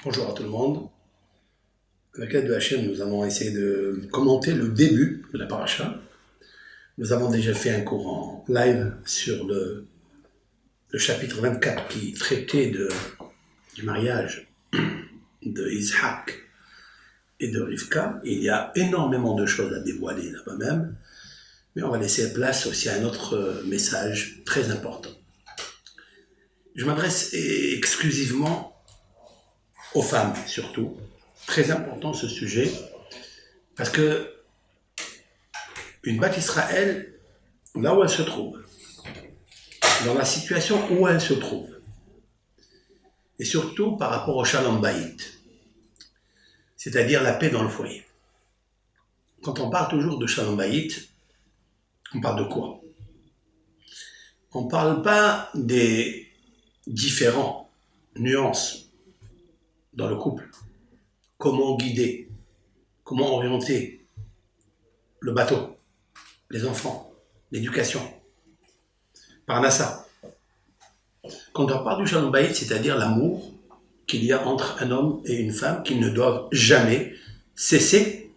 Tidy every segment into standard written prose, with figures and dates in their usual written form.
Bonjour à tout le monde. Avec l'aide de Hachem, nous allons essayer de commenter le début de la paracha. Nous avons déjà fait un cours en live sur le chapitre 24 qui traitait du mariage de Isaac et de Rivka. Il y a énormément de choses à dévoiler là-bas même, mais on va laisser place aussi à un autre message très important. Je m'adresse exclusivement aux femmes surtout. Très important ce sujet, parce que une Bat Israël, là où elle se trouve, dans la situation où elle se trouve, et surtout par rapport au Shalom Bayit, c'est-à-dire la paix dans le foyer. Quand on parle toujours de Shalom Bayit, on parle de quoi? On ne parle pas des différentes nuances dans le couple. Comment guider, comment orienter le bateau, les enfants, l'éducation. Parnassa. Quand on parle du Shalom Bayit, c'est-à-dire l'amour qu'il y a entre un homme et une femme qui ne doivent jamais cesser,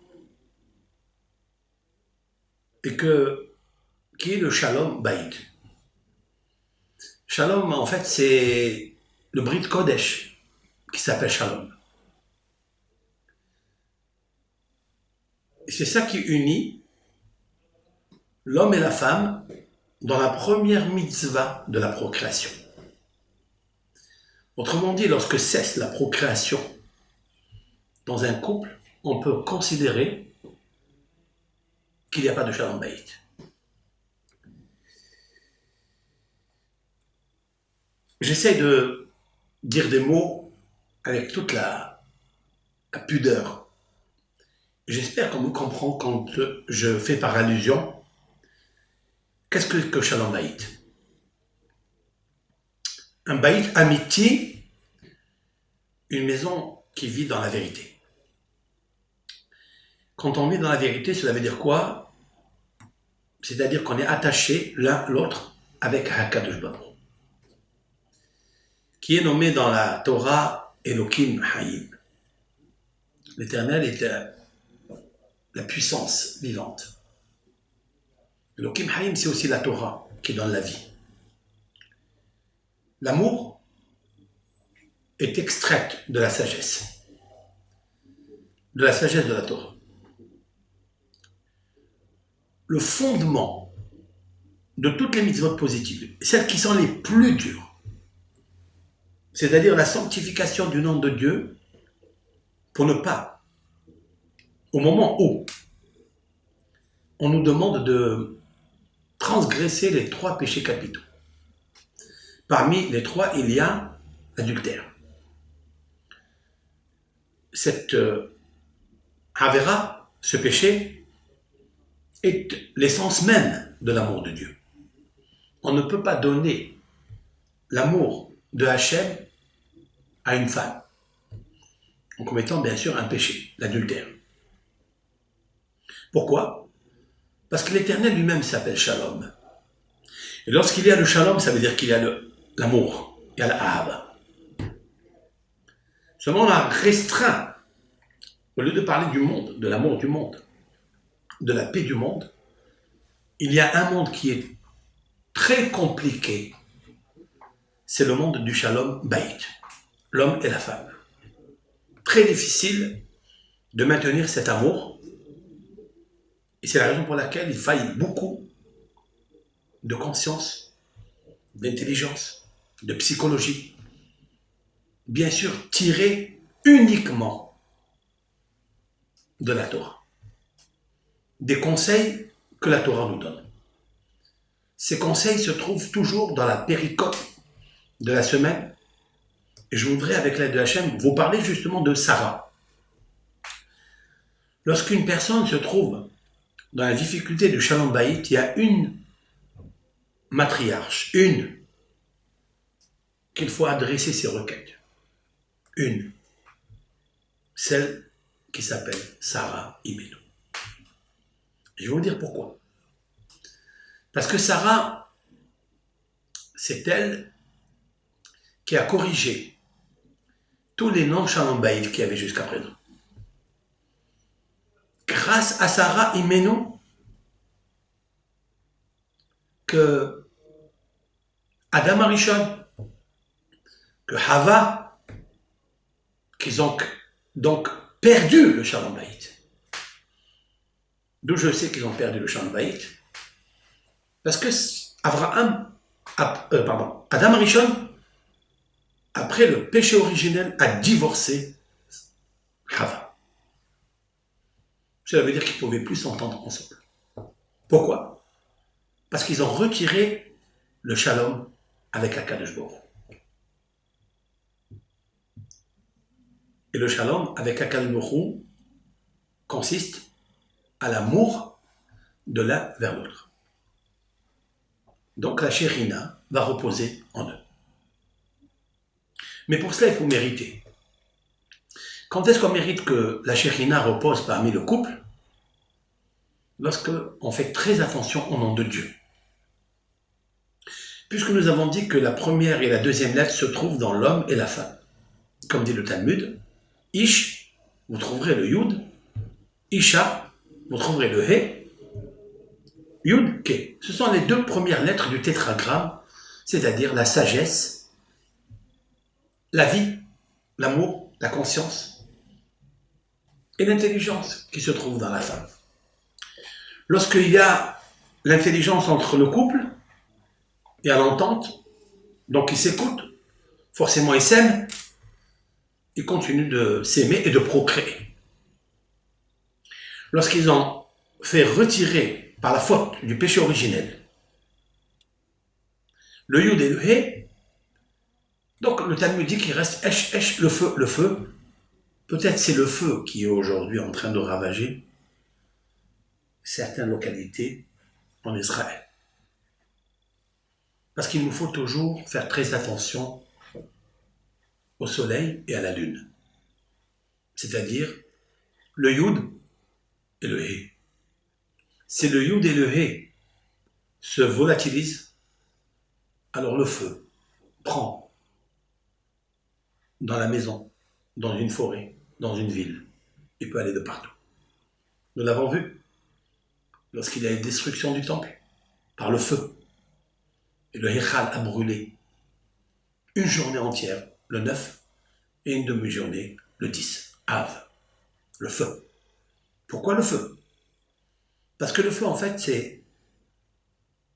et qui est le Shalom Bayit. Shalom, en fait, c'est le Brit Kodesh qui s'appelle Shalom. Et c'est ça qui unit l'homme et la femme dans la première mitzvah de la procréation. Autrement dit, lorsque cesse la procréation dans un couple, on peut considérer qu'il n'y a pas de Shalom Bayit. J'essaie de dire des mots avec toute la pudeur. J'espère qu'on me comprend quand je fais par allusion. Qu'est-ce que Shalom Bayit? Un Bayit amiti, une maison qui vit dans la vérité. Quand on vit dans la vérité, cela veut dire quoi? C'est-à-dire qu'on est attaché l'un l'autre avec HaKadosh Baruch Hu, qui est nommé dans la Torah Elohim Hayim. L'Éternel est la puissance vivante. Elohim Hayim, c'est aussi la Torah qui donne la vie. L'amour est extraite de la sagesse de la Torah. Le fondement de toutes les mitzvot positives, celles qui sont les plus dures, c'est-à-dire la sanctification du nom de Dieu, pour ne pas, au moment où on nous demande de transgresser les 3 péchés capitaux. Parmi les 3, il y a l'adultère. Cette Avera, ce péché, est l'essence même de l'amour de Dieu. On ne peut pas donner l'amour de Hachem à une femme en commettant bien sûr un péché, l'adultère. Pourquoi? Parce que l'Éternel lui-même s'appelle Shalom. Et lorsqu'il y a le Shalom, ça veut dire qu'il y a l'amour, il y a l'Ahava. Seulement on a restreint, au lieu de parler du monde, de l'amour du monde, de la paix du monde, il y a un monde qui est très compliqué, c'est le monde du Shalom Bayit, l'homme et la femme. Très difficile de maintenir cet amour, et c'est la raison pour laquelle il faille beaucoup de conscience, d'intelligence, de psychologie, bien sûr tiré uniquement de la Torah, des conseils que la Torah nous donne. Ces conseils se trouvent toujours dans la péricope de la semaine, et je voudrais, avec l'aide de Hachem, vous parler justement de Sarah. Lorsqu'une personne se trouve dans la difficulté du Shalom Bayit, il y a une matriarche, une, qu'il faut adresser ses requêtes. Une, celle qui s'appelle Sarah Imenu. Je vais vous dire pourquoi. Parce que Sarah, c'est elle qui a corrigé tous les noms Shalom Bayit qu'il y avait jusqu'à présent. Grâce à Sarah Imenu, que Adam Arishon, que Hava, qu'ils ont donc perdu le Shalom Bayit. D'où je sais qu'ils ont perdu le Shalom Bayit. Parce que Adam Arishon, après le péché originel, a divorcé Hava. Cela veut dire qu'ils ne pouvaient plus s'entendre ensemble. Pourquoi? Parce qu'ils ont retiré le Shalom avec Akadosh Baruch Hu. Et le Shalom avec Akadosh Baruch Hu consiste à l'amour de l'un vers l'autre. Donc la Shérina va reposer en eux. Mais pour cela, il faut mériter. Quand est-ce qu'on mérite que la Shérina repose parmi le couple? Lorsqu'on fait très attention au nom de Dieu. Puisque nous avons dit que la première et la deuxième lettre se trouvent dans l'homme et la femme. Comme dit le Talmud, Ish, vous trouverez le Yud, Isha, vous trouverez le He, Yud, Ke. Ce sont les deux premières lettres du tétragramme, c'est-à-dire la sagesse, la vie, l'amour, la conscience et l'intelligence qui se trouve dans la femme. Lorsqu'il y a l'intelligence entre le couple, il y a l'entente, donc ils s'écoutent, forcément ils s'aiment, ils continuent de s'aimer et de procréer. Lorsqu'ils ont fait retirer par la faute du péché originel le Yud et le He, donc le Talmud dit qu'il reste Esh, le feu, le feu. Peut-être c'est le feu qui est aujourd'hui en train de ravager certaines localités en Israël. Parce qu'il nous faut toujours faire très attention au soleil et à la lune. C'est-à-dire le Yud et le He. Si le Yud et le He se volatilisent, alors le feu prend dans la maison, dans une forêt, dans une ville. Il peut aller de partout. Nous l'avons vu lorsqu'il y a eu destruction du temple par le feu. Et le Hechal a brûlé une journée entière, le 9, et une demi-journée, le 10, Av. Le feu. Pourquoi le feu? Parce que le feu, en fait, c'est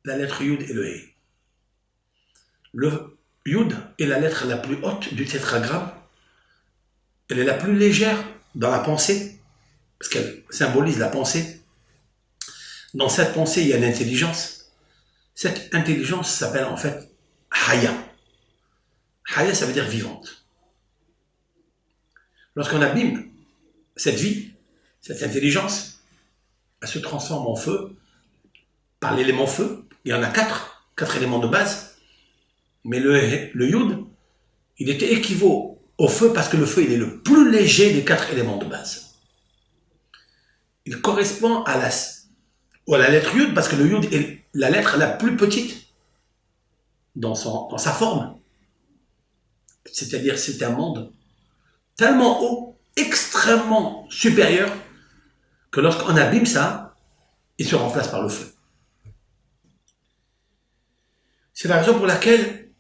la lettre Yud et le He. Le Yud est la lettre la plus haute du tétragramme. Elle est la plus légère dans la pensée, parce qu'elle symbolise la pensée. Dans cette pensée, il y a l'intelligence. Cette intelligence s'appelle en fait Haya. Haya, ça veut dire vivante. Lorsqu'on abîme cette vie, cette intelligence, elle se transforme en feu par l'élément feu. Il y en a quatre éléments de base. Mais le Yud, il était équivaut au feu parce que le feu, il est le plus léger des 4 éléments de base. Il correspond à la lettre Yud parce que le Yud est la lettre la plus petite dans sa forme. C'est-à-dire c'est un monde tellement haut, extrêmement supérieur, que lorsqu'on abîme ça, il se remplace par le feu. C'est la raison pour laquelle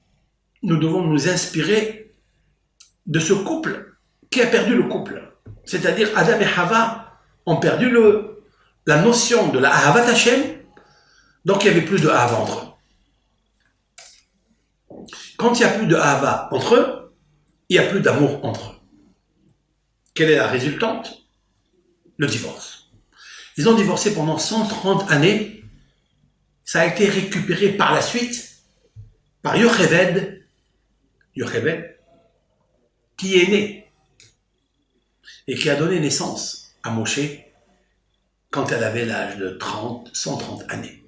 nous devons nous inspirer de ce couple qui a perdu le couple. C'est-à-dire Adam et Hava ont perdu la notion de la Ahavat Hashem, donc il n'y avait plus de Ahava entre eux. Quand il n'y a plus de Ahava entre eux, il n'y a plus d'amour entre eux. Quelle est la résultante? Le divorce. Ils ont divorcé pendant 130 années. Ça a été récupéré par la suite par Yocheved, qui est né et qui a donné naissance à Moshe quand elle avait l'âge de 130 années.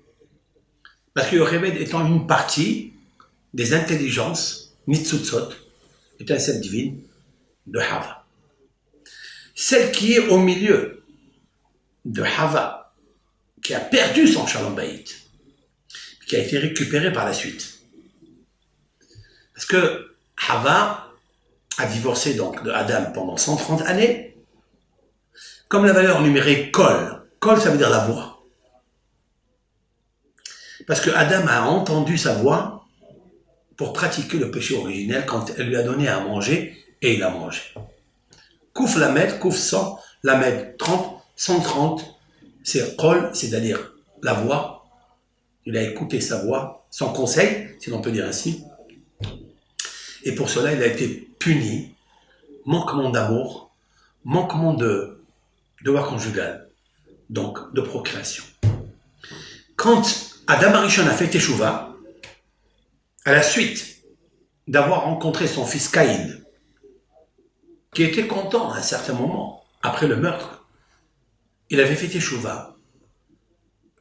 Parce que Yocheved étant une partie des intelligences, Nitzutzot, étincelle divine, de Hava. Celle qui est au milieu de Hava, qui a perdu son Shalom Bayit, qui a été récupérée par la suite. Parce que Hava a divorcé donc de Adam pendant 130 années. Comme la valeur numérique kol ça veut dire la voix. Parce que Adam a entendu sa voix pour pratiquer le péché originel quand elle lui a donné à manger et il a mangé. Kouf lamed, kouf 100, lamed 30, 130, c'est kol, c'est-à-dire la voix. Il a écouté sa voix, son conseil, si l'on peut dire ainsi. Et pour cela, il a été puni, manquement d'amour, manquement de devoir conjugal, donc de procréation. Quand Adam Arishon a fait Teshuvah, à la suite d'avoir rencontré son fils Caïn, qui était content à un certain moment, après le meurtre, il avait fait Teshuvah.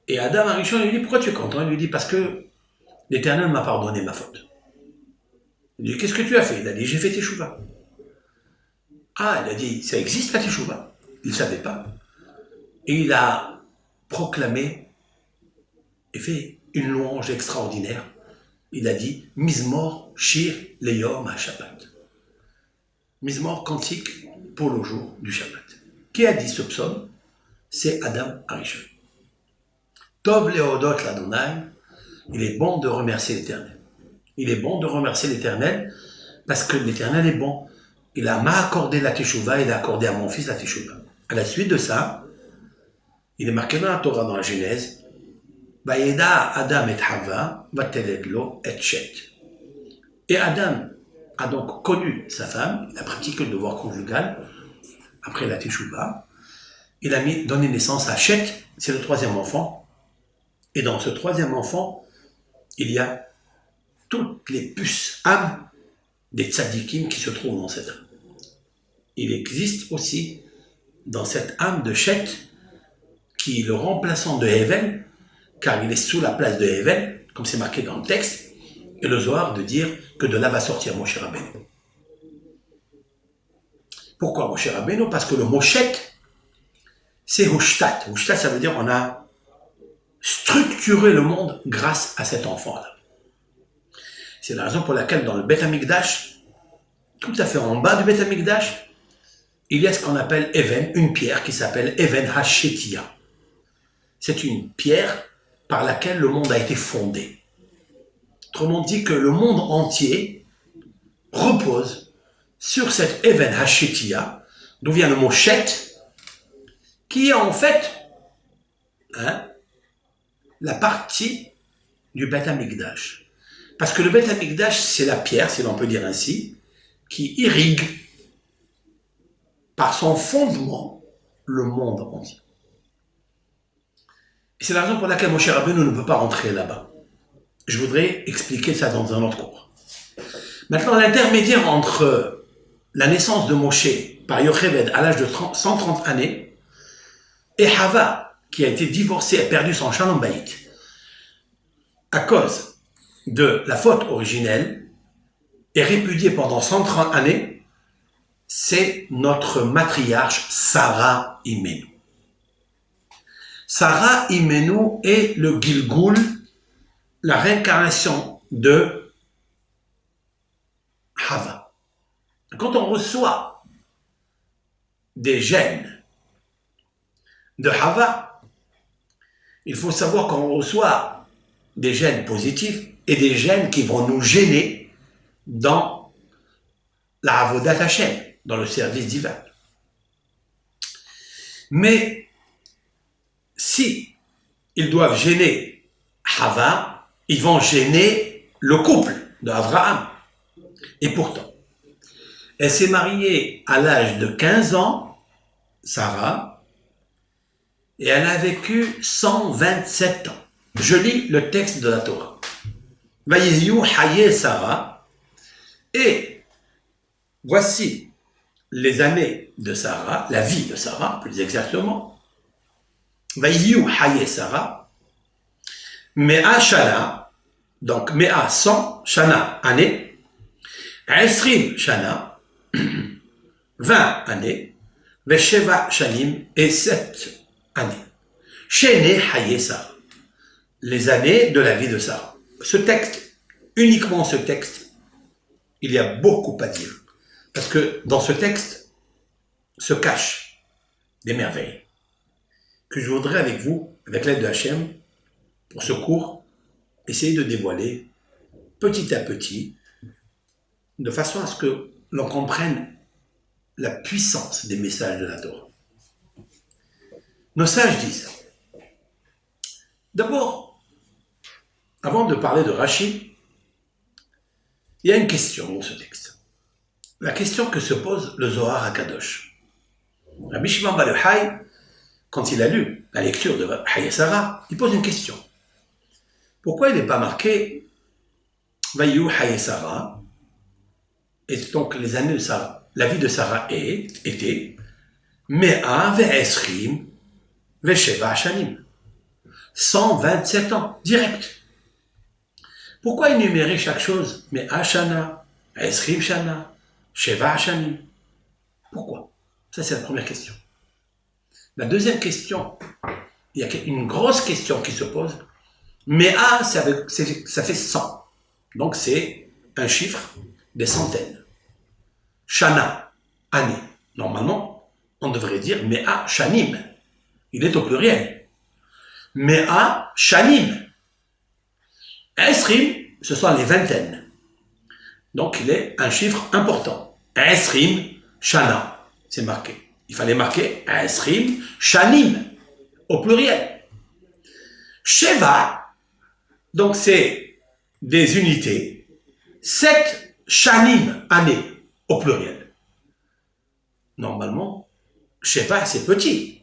Et Adam Arishon lui dit, pourquoi tu es content? Il lui dit, parce que l'Éternel m'a pardonné ma faute. Il dit, qu'est-ce que tu as fait? Il a dit, j'ai fait Teshuvah. Ah, il a dit, ça existe la Teshuvah? Il ne savait pas. Et il a proclamé et fait une louange extraordinaire. Il a dit, Mizmor Shir Leyom HaShabbat. Mizmor cantique pour le jour du Shabbat. Qui a dit ce psaume? C'est Adam Arishon. Tov Leodot l'Adonai, il est bon de remercier l'Éternel. Il est bon de remercier l'Éternel parce que l'Éternel est bon. Il m'a accordé la Teshuvah, il a accordé à mon fils la Teshuvah. À la suite de ça, il est marqué dans la Torah, dans la Genèse, Vayeda Adam et Hava, vateledlo et Shet. Et Adam a donc connu sa femme, il a pratiqué le devoir conjugal, après la Teshuvah. Il a donné naissance à Shet, c'est le troisième enfant. Et dans ce troisième enfant, il y a toutes les puces âmes des tzadikim qui se trouvent dans cette âme. Il existe aussi dans cette âme de Shet, qui est le remplaçant de Hevel, car il est sous la place de Hevel, comme c'est marqué dans le texte, et le Zohar de dire que de là va sortir Moshe Rabbeinu. Pourquoi Moshe Rabbeinu? Parce que le mot Shet, c'est Hushtat. Hushtat, ça veut dire on a structuré le monde grâce à cet enfant-là. C'est la raison pour laquelle dans le Beth Amikdash, tout à fait en bas du Beth Amikdash, il y a ce qu'on appelle Even, une pierre qui s'appelle Even HaShetia. C'est une pierre par laquelle le monde a été fondé. Autrement dit que le monde entier repose sur cette Even HaShetia, d'où vient le mot Shet, qui est en fait la partie du Beth Amikdash. Parce que le Beth Amikdash, c'est la pierre, si l'on peut dire ainsi, qui irrigue par son fondement le monde entier. Et c'est la raison pour laquelle Moshe Rabbeinu ne peut pas rentrer là-bas. Je voudrais expliquer ça dans un autre cours. Maintenant, l'intermédiaire entre la naissance de Moshe par Yocheved à l'âge de 130 années et Hava, qui a été divorcée et perdu son Shalom Bayit à cause de la faute originelle et répudiée pendant 130 années, c'est notre matriarche Sarah Imenu. Sarah Imenu est le Gilgul, la réincarnation de Hava. Quand on reçoit des gènes de Hava, il faut savoir qu'on reçoit des gènes positifs et des gènes qui vont nous gêner dans la Avodat Hashem, dans le service divin. Mais si ils doivent gêner Hava, ils vont gêner le couple d'Abraham. Et pourtant, elle s'est mariée à l'âge de 15 ans, Sarah, et elle a vécu 127 ans. Je lis le texte de la Torah. Vayeyu Haye Sarah, et voici les années de Sarah, la vie de Sarah, plus exactement. Vayeyu Haye Sarah, Mea Shana, donc Mea 100, Shana, année, Esrim Shana, 20 années, Vesheva Shanim, et 7 années. Shene Haye Sarah, les années de la vie de Sarah. Ce texte, uniquement ce texte, il y a beaucoup à dire. Parce que dans ce texte se cachent des merveilles que je voudrais avec vous, avec l'aide de Hachem, pour ce cours, essayer de dévoiler petit à petit, de façon à ce que l'on comprenne la puissance des messages de la Torah. Nos sages disent, d'abord, avant de parler de Rashi, il y a une question dans ce texte. La question que se pose le Zohar HaKadosh. Rabbi Shimon Bar Yochai, quand il a lu la lecture de Hayya Sarah, il pose une question. Pourquoi il n'est pas marqué Vayu Hayya Sarah? Et donc les années de Sarah, la vie de Sarah était Mea ve'esrim ve'sheva shanim. 127 ans, direct. Pourquoi énumérer chaque chose? Mea shana, esrim shana, sheva shanim. Pourquoi? Ça, c'est la première question. La deuxième question, il y a une grosse question qui se pose. Mea, ça fait 100. Donc, c'est un chiffre des centaines. Shana, année. Normalement, on devrait dire Mea shanim. Il est au pluriel. Mea shanim. Esrim, ce sont les vingtaines. Donc, il est un chiffre important. Esrim, shana. C'est marqué. Il fallait marquer Esrim, Shanim, au pluriel. Sheva, donc c'est des unités. 7 Shanim, années, au pluriel. Normalement, Sheva, c'est petit.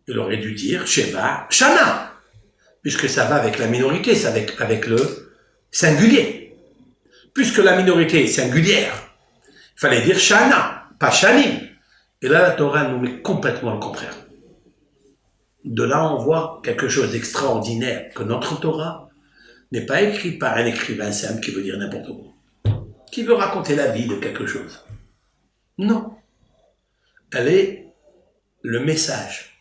Il aurait dû dire Sheva, Shana, puisque ça va avec la minorité, c'est avec le singulier. Puisque la minorité est singulière, il fallait dire Shana, pas Shanim. Et là, la Torah nous met complètement le contraire. De là, on voit quelque chose d'extraordinaire, que notre Torah n'est pas écrite par un écrivain simple qui veut dire n'importe quoi, qui veut raconter la vie de quelque chose. Non. Elle est le message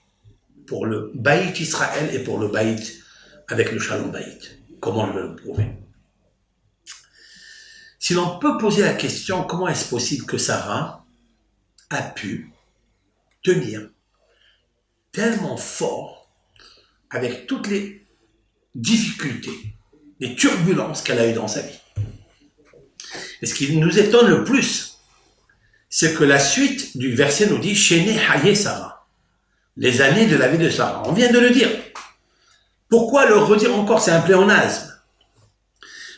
pour le Baït Israël et pour le Baït avec le Shalom Baït. Comment je vais le prouver? Si l'on peut poser la question, comment est-ce possible que Sarah a pu tenir tellement fort avec toutes les difficultés, les turbulences qu'elle a eues dans sa vie. Et ce qui nous étonne le plus, c'est que la suite du verset nous dit « Shene Hayye Sarah », les années de la vie de Sarah. On vient de le dire. Pourquoi le redire encore? C'est un pléonasme.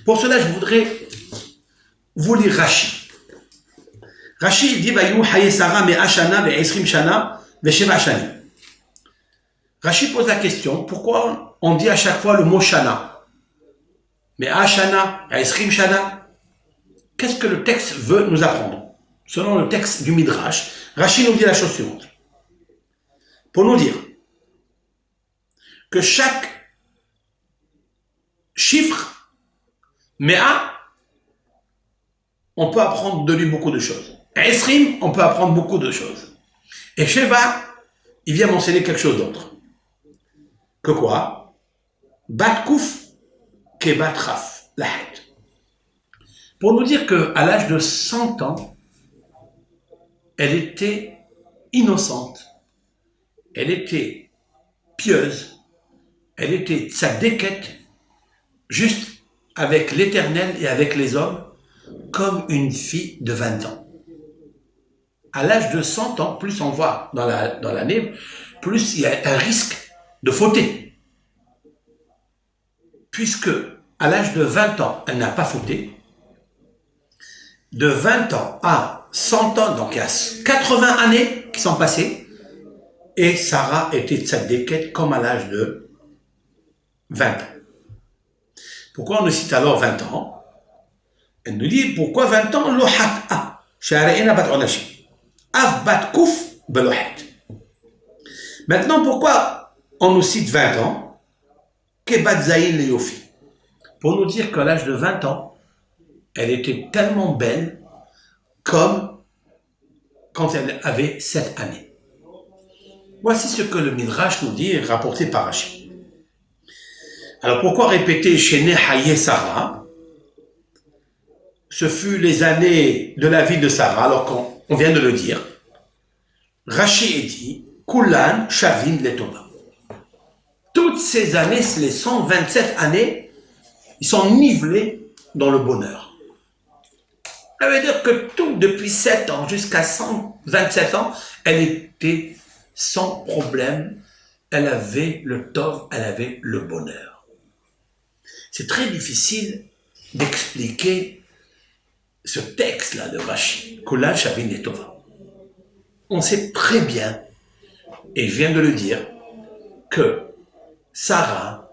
Pour cela, je voudrais vous lire Rashi. Rashi dit Vayu Hayye Sarah Mea Shana ve'esrim Shana ve'sheva Shanim. Rashi pose la question, pourquoi on dit à chaque fois le mot Shana? Mea Shana, esrim Shana. Qu'est-ce que le texte veut nous apprendre? Selon le texte du Midrash, Rashi nous dit la chose suivante. Pour nous dire que chaque chiffre, Mea, on peut apprendre de lui beaucoup de choses. Esrim, on peut apprendre beaucoup de choses. Et Sheva, il vient mentionner quelque chose d'autre. Que quoi? Bat Kouf, ke Bat Raf, la Had. Pour nous dire qu'à l'âge de 100 ans, elle était innocente, elle était pieuse, elle était tzadéket, juste avec l'Éternel et avec les hommes, comme une fille de 20 ans. À l'âge de 100 ans, plus on voit dans l'année, plus il y a un risque de fauter. Puisque à l'âge de 20 ans, elle n'a pas fauté. De 20 ans à 100 ans, donc il y a 80 années qui sont passées, et Sarah était tzadéket comme à l'âge de 20 ans. Pourquoi on nous cite alors 20 ans? Elle nous dit, pourquoi 20 ans? Lo hat'a, sha'ara'ina bat onashi. Av bat kouf belohet. Maintenant, pourquoi on nous cite 20 ans? Ke bat zayin le yofi. Pour nous dire qu'à l'âge de 20 ans, elle était tellement belle comme quand elle avait 7 années. Voici ce que le Midrash nous dit, rapporté par Rashi. Alors pourquoi répéter Shene Hayye Sarah? Ce fut les années de la vie de Sarah, alors on vient de le dire, Rachi dit, Kulan Shavin Letova. Toutes ces années, les 127 années, ils sont nivelés dans le bonheur. Ça veut dire que tout, depuis 7 ans jusqu'à 127 ans, elle était sans problème. Elle avait le tov, elle avait le bonheur. C'est très difficile d'expliquer ce texte-là de Rashi, Kulan Shavin Letova. On sait très bien, et je viens de le dire, que Sarah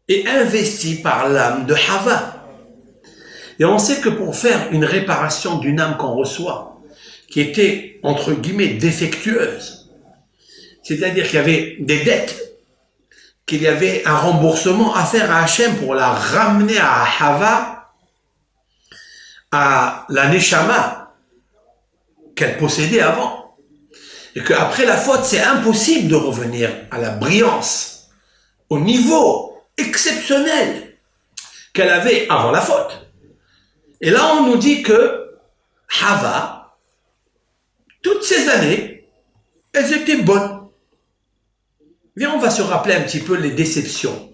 est investie par l'âme de Hava. Et on sait que pour faire une réparation d'une âme qu'on reçoit, qui était, entre guillemets, défectueuse, c'est-à-dire qu'il y avait des dettes, qu'il y avait un remboursement à faire à Hachem pour la ramener à Hava, à la Neshama qu'elle possédait avant. Et qu'après la faute, c'est impossible de revenir à la brillance, au niveau exceptionnel qu'elle avait avant la faute. Et là, on nous dit que Hava, toutes ces années, elles étaient bonnes. Viens, on va se rappeler un petit peu les déceptions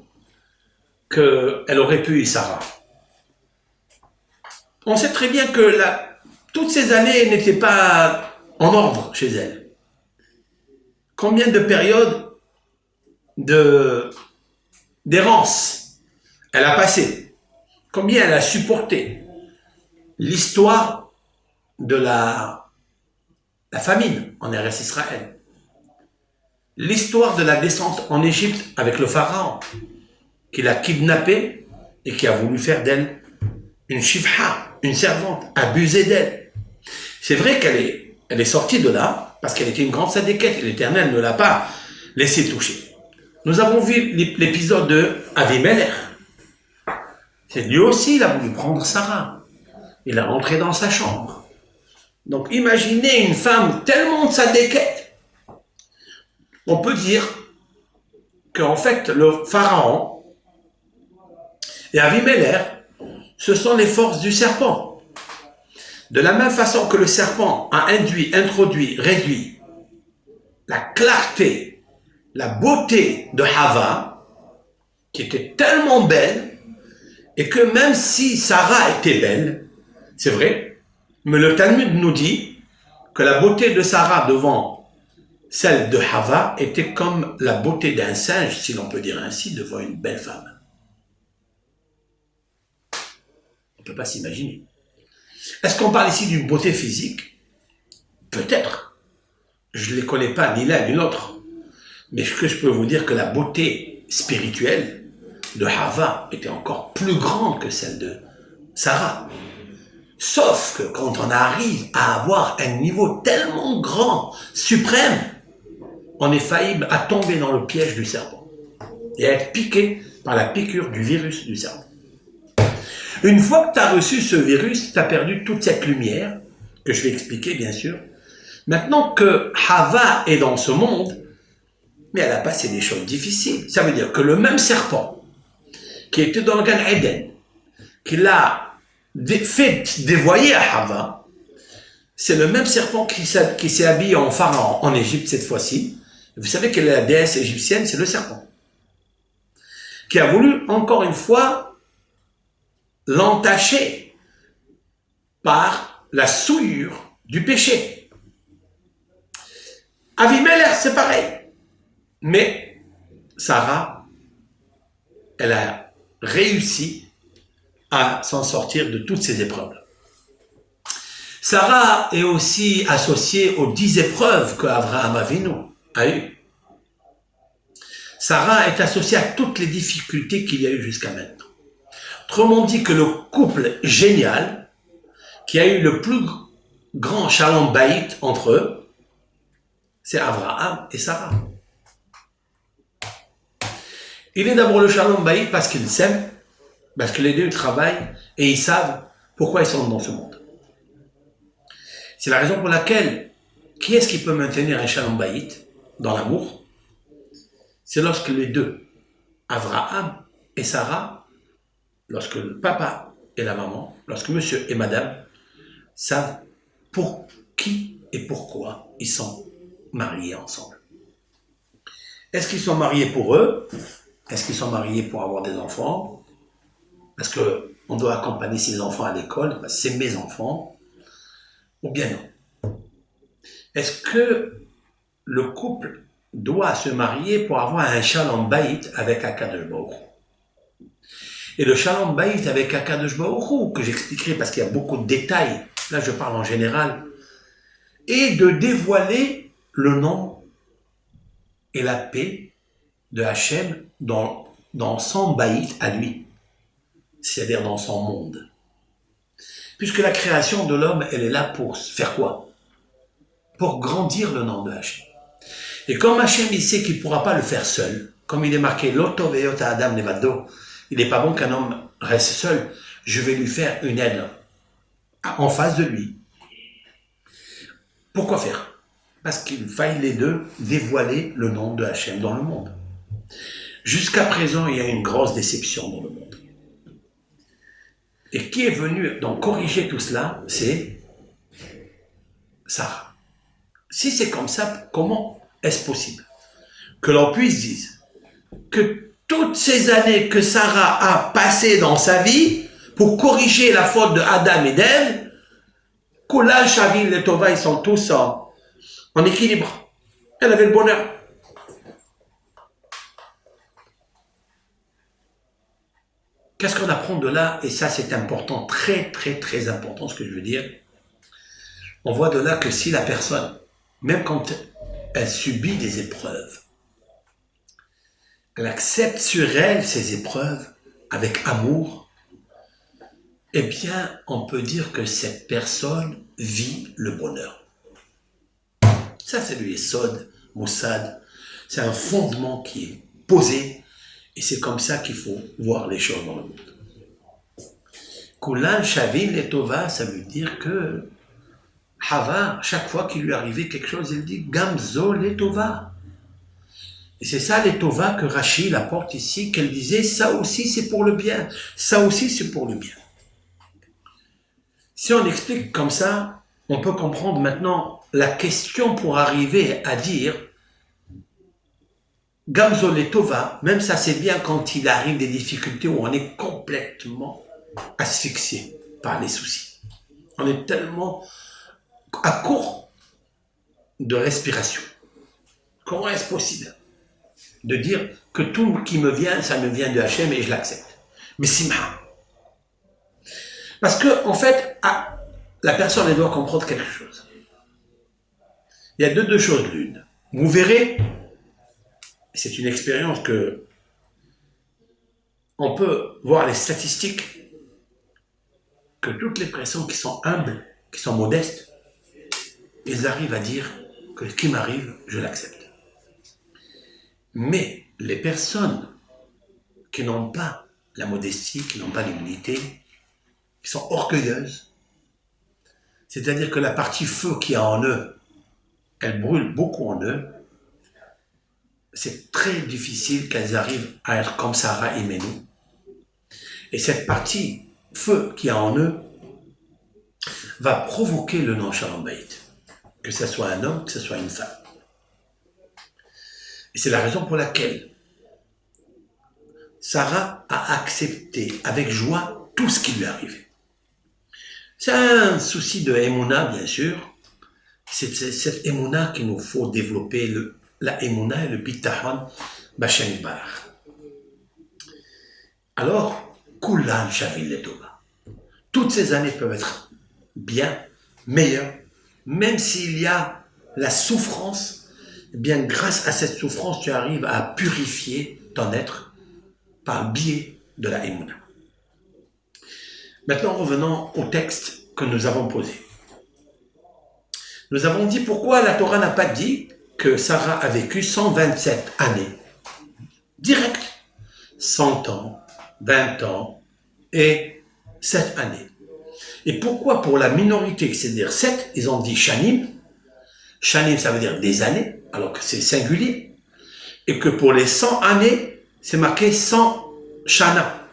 qu'elle aurait pu, Sarah. On sait très bien que toutes ces années n'étaient pas en ordre chez elle. Combien de périodes d'errance elle a passé? Combien elle a supporté? L'histoire de la famine en Eretz Israël. L'histoire de la descente en Égypte avec le pharaon qui l'a kidnappée et qui a voulu faire d'elle une shifha, une servante, abuser d'elle. C'est vrai qu'elle est sortie de là parce qu'elle était une grande sadéquette et l'Éternel ne l'a pas laissée toucher. Nous avons vu l'épisode de Avimelech. C'est lui aussi, il a voulu prendre Sarah. Il a rentré dans sa chambre. Donc imaginez une femme tellement sadéquette. On peut dire qu'en fait le pharaon et Avimelech, ce sont les forces du serpent. De la même façon que le serpent a introduit, réduit la clarté, la beauté de Hava, qui était tellement belle, et que même si Sarah était belle, c'est vrai, mais le Talmud nous dit que la beauté de Sarah devant celle de Hava était comme la beauté d'un singe, si l'on peut dire ainsi, devant une belle femme. On ne peut pas s'imaginer. Est-ce qu'on parle ici d'une beauté physique? Peut-être. Je ne les connais pas, ni l'un ni l'autre. Mais ce que je peux vous dire que la beauté spirituelle de Hava était encore plus grande que celle de Sarah. Sauf que quand on arrive à avoir un niveau tellement grand, suprême, on est faillible à tomber dans le piège du serpent et à être piqué par la piqûre du virus du serpent. Une fois que tu as reçu ce virus, tu as perdu toute cette lumière, que je vais expliquer bien sûr. Maintenant que Hava est dans ce monde, mais elle a passé des choses difficiles. Ça veut dire que le même serpent qui était dans le Gan Eden, qui l'a fait dévoyer à Hava, c'est le même serpent qui s'est habillé en pharaon en Égypte cette fois-ci. Vous savez quelle est la déesse égyptienne? C'est le serpent. Qui a voulu encore une fois l'entacher par la souillure du péché. Avimelech, c'est pareil. Mais Sarah, elle a réussi à s'en sortir de toutes ces épreuves. Sarah est aussi associée aux 10 épreuves que Abraham Avinu a eues. Sarah est associée à toutes les difficultés qu'il y a eu jusqu'à maintenant. Autrement dit que le couple génial qui a eu le plus grand shalom bayit entre eux, c'est Abraham et Sarah. Il est d'abord le shalom bayit parce qu'ils s'aiment, parce que les deux travaillent et ils savent pourquoi ils sont dans ce monde. C'est la raison pour laquelle, qui est-ce qui peut maintenir un shalom bayit dans l'amour? C'est lorsque les deux, Abraham et Sarah, lorsque le papa et la maman, lorsque monsieur et madame savent pour qui et pourquoi ils sont mariés ensemble. Est-ce qu'ils sont mariés pour eux? Est-ce qu'ils sont mariés pour avoir des enfants? Parce qu'on doit accompagner ses enfants à l'école, c'est mes enfants, ou bien non. Est-ce que le couple doit se marier pour avoir un shalom bayit avec Akadosh Baruch Hu? Et le shalom bayit avec Akadosh Baruch Hu, que j'expliquerai parce qu'il y a beaucoup de détails, là je parle en général, et de dévoiler le nom et la paix de Hachem dans son bayit à lui, c'est-à-dire dans son monde. Puisque la création de l'homme, elle est là pour faire quoi? Pour grandir le nom de Hachem. Et comme Hachem, il sait qu'il ne pourra pas le faire seul, comme il est marqué, L'Oto Veyota Adam Levado, il n'est pas bon qu'un homme reste seul, je vais lui faire une aide en face de lui. Pourquoi faire? Parce qu'il faille les deux dévoiler le nom de Hachem dans le monde. Jusqu'à présent, il y a une grosse déception dans le monde. Et qui est venu donc corriger tout cela? C'est Sarah. Si c'est comme ça, comment est-ce possible que l'on puisse dire que toutes ces années que Sarah a passées dans sa vie pour corriger la faute de Adam et d'Ève, Kula, Shavil et Tova, ils sont tous en équilibre. Elle avait le bonheur. Qu'est-ce qu'on apprend de là? Et ça, c'est important, très, très, très important, ce que je veux dire. On voit de là que si la personne, même quand elle subit des épreuves, elle accepte sur elle ces épreuves avec amour, eh bien, on peut dire que cette personne vit le bonheur. Ça, c'est le Yesod, Moussad. C'est un fondement qui est posé. Et c'est comme ça qu'il faut voir les choses dans le monde. Kulan Shavil et Tova, ça veut dire que Hava, chaque fois qu'il lui arrivait quelque chose, il dit Gamzo les Tova. Et c'est ça les Tova que Rachid apporte ici, qu'elle disait ça aussi c'est pour le bien, ça aussi c'est pour le bien. Si on explique comme ça, on peut comprendre maintenant la question pour arriver à dire Gamzo les Tova, même ça c'est bien quand il arrive des difficultés où on est complètement asphyxié par les soucis. On est tellement à court de respiration. Comment est-ce possible de dire que tout qui me vient, ça me vient de Hachem et je l'accepte? Mais simha. Parce que, en fait, la personne, elle doit comprendre quelque chose. Il y a deux choses l'une. Vous verrez, c'est une expérience que on peut voir les statistiques, que toutes les personnes qui sont humbles, qui sont modestes, ils arrivent à dire que ce qui m'arrive, je l'accepte. Mais les personnes qui n'ont pas la modestie, qui n'ont pas l'humilité, qui sont orgueilleuses, c'est-à-dire que la partie feu qu'il y a en eux, elle brûle beaucoup en eux, c'est très difficile qu'elles arrivent à être comme Sarah et Ménou. Et cette partie feu qu'il y a en eux va provoquer le non-shalom bayit, que ce soit un homme, que ce soit une femme. Et c'est la raison pour laquelle Sarah a accepté avec joie tout ce qui lui arrivait. C'est un souci de Emouna, bien sûr. C'est cette Emouna qu'il nous faut développer, la Emouna et le Bitahon B'Hashem Barach. Alors, Kulan Shavil et Tova. Toutes ces années peuvent être bien, meilleures, même s'il y a la souffrance, eh bien grâce à cette souffrance, tu arrives à purifier ton être par le biais de la Emouna. Maintenant, revenons au texte que nous avons posé. Nous avons dit pourquoi la Torah n'a pas dit que Sarah a vécu 127 années. Direct. 100 ans, 20 ans et 7 années. Et pourquoi pour la minorité, c'est-à-dire 7, ils ont dit Shanim. Shanim, ça veut dire des années, alors que c'est singulier. Et que pour les 100 années, c'est marqué 100 Shana.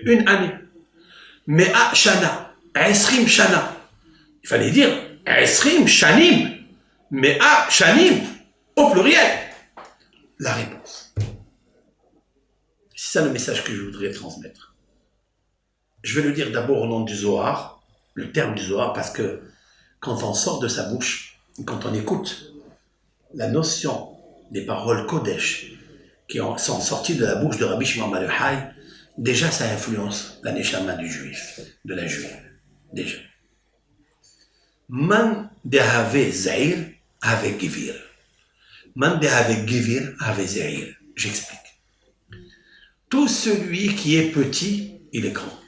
Une année. Mea Shana. Esrim Shana. Il fallait dire Esrim Shanim, Mea Shanim, au pluriel. La réponse. C'est ça le message que je voudrais transmettre. Je vais le dire d'abord au nom du Zohar, le terme du Zohar, parce que quand on sort de sa bouche, quand on écoute la notion des paroles Kodesh qui sont sorties de la bouche de Rabbi Shimon Bar Yochai, déjà ça influence la neshama du juif, de la juive, déjà. Man dehave zair ave givir. Man dehave givir ave zair. J'explique. Tout celui qui est petit, il est grand.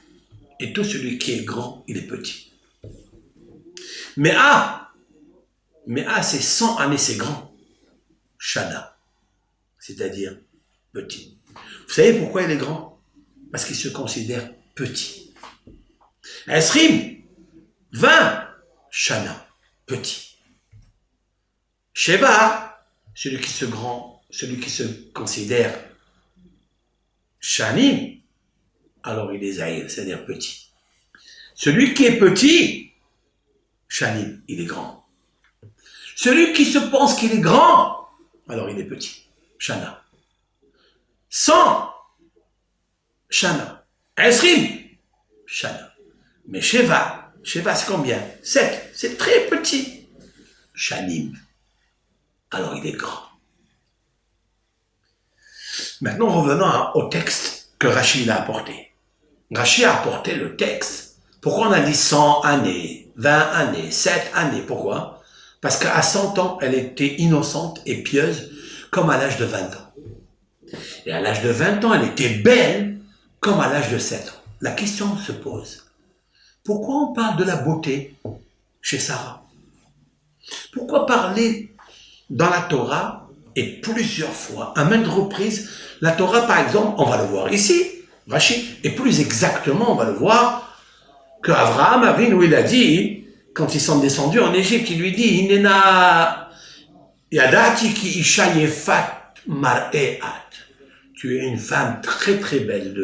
Et tout celui qui est grand, il est petit. Mais c'est 100 années, c'est grand. Shana, c'est-à-dire petit. Vous savez pourquoi il est grand? Parce qu'il se considère petit. Esrim, 20, Shana, petit. Sheva, celui qui se considère Shanim, alors il est Zahir, c'est-à-dire petit. Celui qui est petit, Shanim, il est grand. Celui qui se pense qu'il est grand, alors il est petit. Shana. 100, Shana. Esrim, Shana. Mais Sheva c'est combien? 7, c'est très petit. Shanim, alors il est grand. Maintenant, revenons au texte que Rashi a apporté. Rashi a apporté le texte. Pourquoi on a dit 100 années, 20 années, 7 années? Pourquoi? Parce qu'à 100 ans, elle était innocente et pieuse comme à l'âge de 20 ans. Et à l'âge de 20 ans, elle était belle comme à l'âge de 7 ans. La question se pose. Pourquoi on parle de la beauté chez Sarah? Pourquoi parler dans la Torah et plusieurs fois, à maintes reprises, la Torah par exemple, on va le voir ici, Rashi, et plus exactement, on va le voir que Avraham Avinu, il a dit, quand ils sont descendus en Égypte, il lui dit, Inena yadati ki isha yefat mar'eat. Tu es une femme très très belle,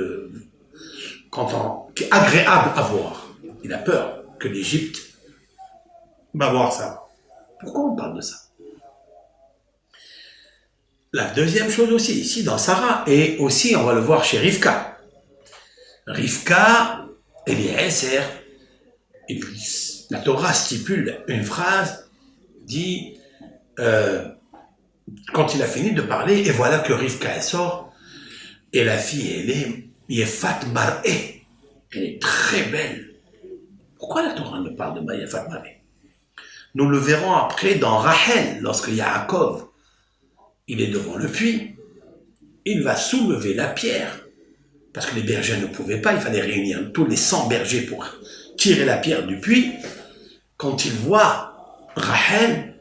qui est agréable à voir. Il a peur que l'Égypte va voir ça. Pourquoi on parle de ça? La deuxième chose aussi, ici dans Sarah, et aussi on va le voir chez Rivka. Rivka, Eliezer, la Torah stipule une phrase, dit, quand il a fini de parler, et voilà que Rivka elle sort, et la fille elle est Yefat Mar'eh, elle est très belle. Pourquoi la Torah ne parle de Yefat Mar'eh? Nous le verrons après dans Rachel, lorsque Yaakov, il est devant le puits, il va soulever la pierre, parce que les bergers ne pouvaient pas, il fallait réunir tous les 100 bergers pour tirer la pierre du puits. Quand il voit Rachel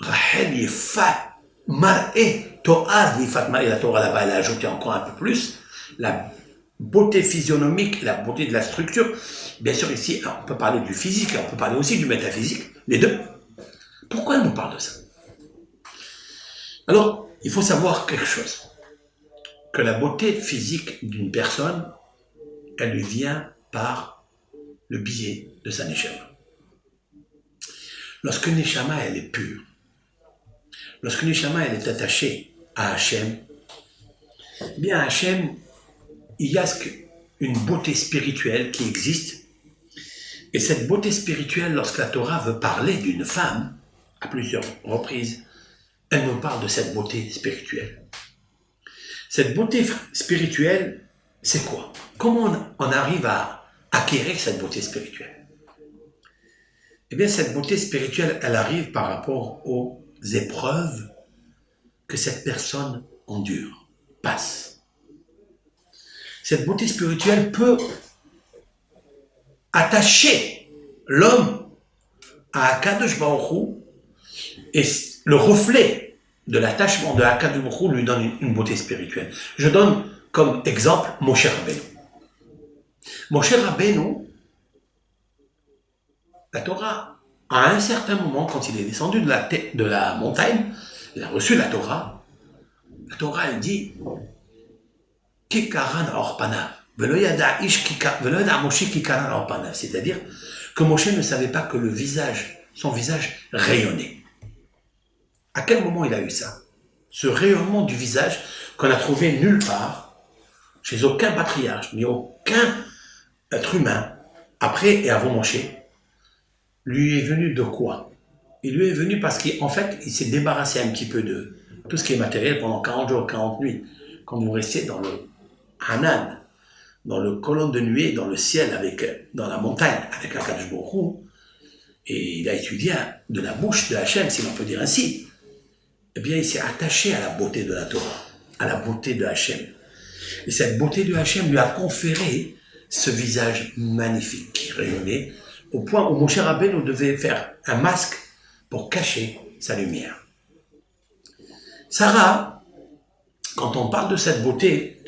est fat, mar'eh, to'ar, fat mar'eh, la Torah là-bas, elle a ajouté encore un peu plus, la beauté physionomique, la beauté de la structure. Bien sûr, ici, on peut parler du physique, on peut parler aussi du métaphysique, les deux. Pourquoi elle nous parle de ça? Alors, il faut savoir quelque chose, que la beauté physique d'une personne, elle lui vient par le biais de sa neshama. Lorsque neshama, elle est pure, lorsque neshama, elle est attachée à Hachem, bien Hachem, il y a une beauté spirituelle qui existe, et cette beauté spirituelle, lorsque la Torah veut parler d'une femme, à plusieurs reprises, elle nous parle de cette beauté spirituelle. Cette beauté spirituelle, c'est quoi? Comment on arrive à acquérir cette beauté spirituelle? Eh bien, cette beauté spirituelle, elle arrive par rapport aux épreuves que cette personne endure, passe. Cette beauté spirituelle peut attacher l'homme à Akadosh Baruch Hu, et le reflet de l'attachement de Akadosh Baruch Hu lui donne une beauté spirituelle. Je donne comme exemple Moshe Rabbeinu. Moshe Rabbeinu, la Torah, à un certain moment, quand il est descendu de la montagne, il a reçu la Torah elle dit Kikaran Orpanav. C'est-à-dire que Moshe ne savait pas que son visage rayonnait. À quel moment il a eu ça? Ce rayonnement du visage qu'on a trouvé nulle part, chez aucun patriarche, ni aucun être humain, après et avant Moshe, lui est venu de quoi? Il lui est venu parce qu'en fait, il s'est débarrassé un petit peu de tout ce qui est matériel pendant 40 jours, 40 nuits. Quand vous restiez dans le Hanan, dans le colonne de nuée, dans le ciel, dans la montagne, avec Akadosh Baruch Hu, et il a étudié de la bouche de Hachem, si l'on peut dire ainsi, eh bien, il s'est attaché à la beauté de la Torah, à la beauté de Hachem. Et cette beauté de Hachem lui a conféré ce visage magnifique qui rayonnait, au point où Moshe Rabbeinu devait faire un masque pour cacher sa lumière. Sarah, quand on parle de cette beauté,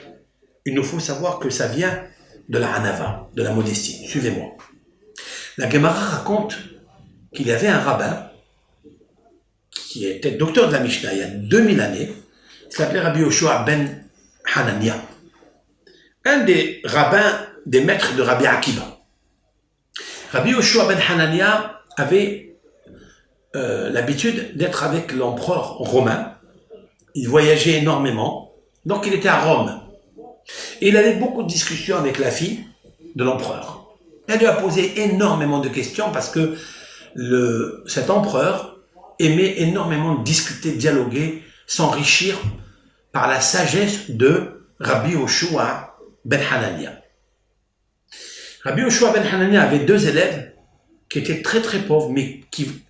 il nous faut savoir que ça vient de la hanava, de la modestie. Suivez-moi. La Gemara raconte qu'il y avait un rabbin qui était docteur de la Mishnah il y a 2000 années, il s'appelait Rabbi Yoshua ben Hanania, un des rabbins, des maîtres de Rabbi Akiva. Rabbi Yoshua ben Hanania avait l'habitude d'être avec l'empereur romain. Il voyageait énormément, donc il était à Rome. Et il avait beaucoup de discussions avec la fille de l'empereur. Elle lui a posé énormément de questions parce que cet empereur aimait énormément discuter, dialoguer, s'enrichir par la sagesse de Rabbi Yoshua ben Hanania. Rabbi Yoshua ben Hanania avait deux élèves qui étaient très très pauvres, mais qui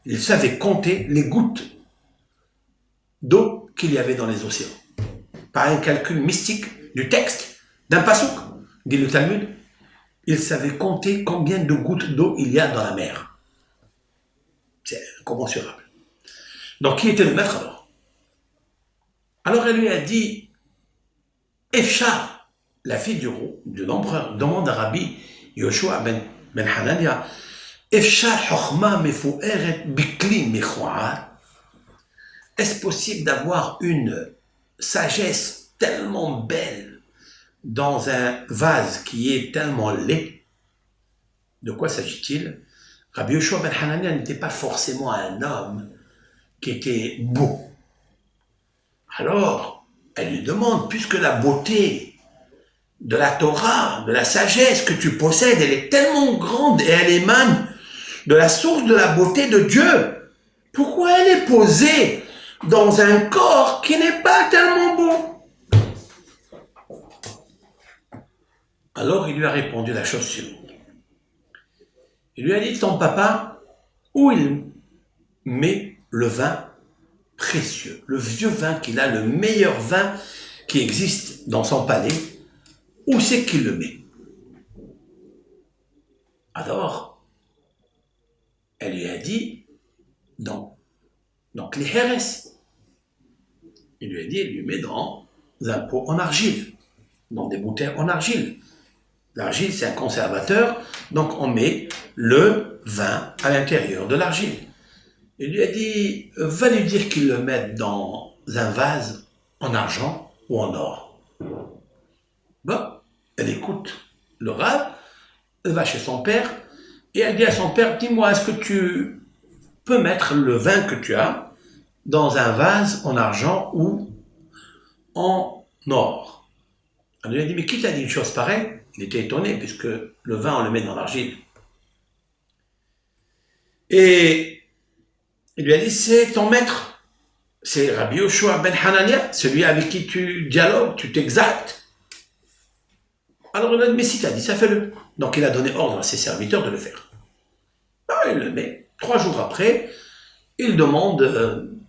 ils savaient compter les gouttes d'eau qu'il y avait dans les océans. Par un calcul mystique du texte, d'un passouk, dit le Talmud, ils savaient compter combien de gouttes d'eau il y a dans la mer. C'est incommensurable. Donc, qui était le maître alors? Alors, elle lui a dit, Efcha, la fille de l'empereur, demande à Rabbi Yoshua ben Hanania, Efcha chokhma mefoueret bikli mechouar. Est-ce possible d'avoir une sagesse tellement belle dans un vase qui est tellement laid? De quoi s'agit-il? Rabbi Yoshua ben Hanania n'était pas forcément un homme qui était beau. Alors, elle lui demande, puisque la beauté de la Torah, de la sagesse que tu possèdes, elle est tellement grande et elle émane de la source de la beauté de Dieu, pourquoi elle est posée dans un corps qui n'est pas tellement beau? Alors il lui a répondu la chose suivante. Il lui a dit, ton papa, où il met le vin précieux, le vieux vin qu'il a, le meilleur vin qui existe dans son palais, où c'est qu'il le met? Alors, elle lui a dit, donc les Heres. Il lui a dit, il lui met dans un pot en argile, dans des bouteilles en argile. L'argile, c'est un conservateur, donc on met le vin à l'intérieur de l'argile. Il lui a dit, va lui dire qu'il le mette dans un vase en argent ou en or. Bon, elle écoute le rav, elle va chez son père, et elle dit à son père, dis-moi, est-ce que tu peux mettre le vin que tu as dans un vase en argent ou en or? Elle lui a dit, mais qui t'a dit une chose pareille? Il était étonné, puisque le vin, on le met dans l'argile. Et il lui a dit, c'est ton maître, c'est Rabbi Yoshua ben Hanania, celui avec qui tu dialogues, tu t'exaltes. Alors il a dit, mais si tu as dit ça, fais-le. Donc il a donné ordre à ses serviteurs de le faire. Alors il le met. 3 jours après, il demande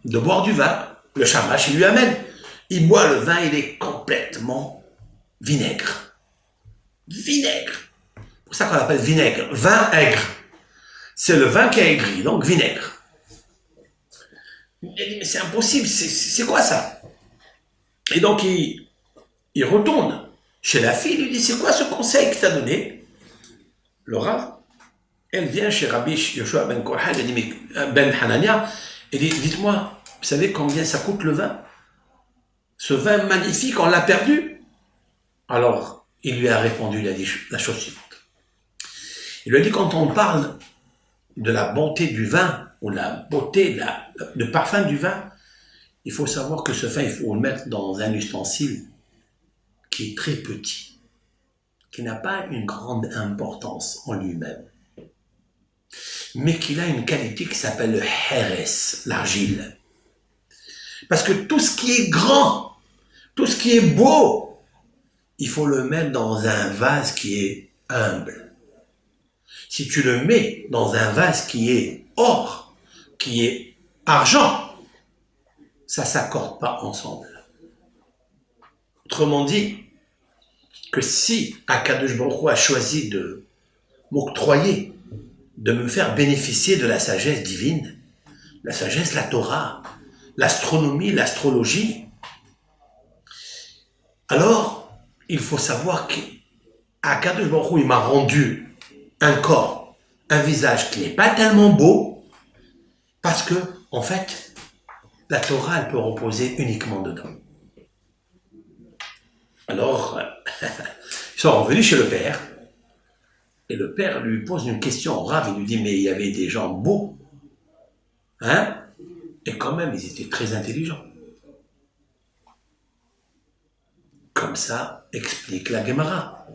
de boire du vin. Le shamash, il lui amène. Il boit le vin, il est complètement vinaigre. Vinaigre. C'est pour ça qu'on l'appelle vinaigre. Vin aigre. C'est le vin qui est aigri, donc vinaigre. Il a dit, mais c'est impossible, c'est quoi ça? Et donc il retourne chez la fille, il lui dit, c'est quoi ce conseil que tu as donné? Le rav, elle vient chez Rabbi Yoshua ben Korhan, elle dit, ben Hanania, et dit, dites-moi, vous savez combien ça coûte le vin? Ce vin magnifique, on l'a perdu? Alors, il lui a répondu, il a dit la chose suivante. Il lui a dit, quand on parle de la bonté du vin, ou la beauté, le parfum du vin, il faut savoir que ce vin, il faut le mettre dans un ustensile qui est très petit, qui n'a pas une grande importance en lui-même, mais qu'il a une qualité qui s'appelle le Heres, l'argile. Parce que tout ce qui est grand, tout ce qui est beau, il faut le mettre dans un vase qui est humble. Si tu le mets dans un vase qui est or, qui est argent, ça ne s'accorde pas ensemble. Autrement dit, que si Akadosh Baruch Hu a choisi de m'octroyer, de me faire bénéficier de la sagesse divine, la sagesse, la Torah, l'astronomie, l'astrologie, alors il faut savoir qu'Akadosh Baruch Hu, il m'a rendu un corps, un visage qui n'est pas tellement beau, parce que, en fait, la Torah, elle peut reposer uniquement dedans. Alors, ils sont revenus chez le père, et le père lui pose une question au Rav, il lui dit, mais il y avait des gens beaux, hein? Et quand même, ils étaient très intelligents. Comme ça explique la Gemara.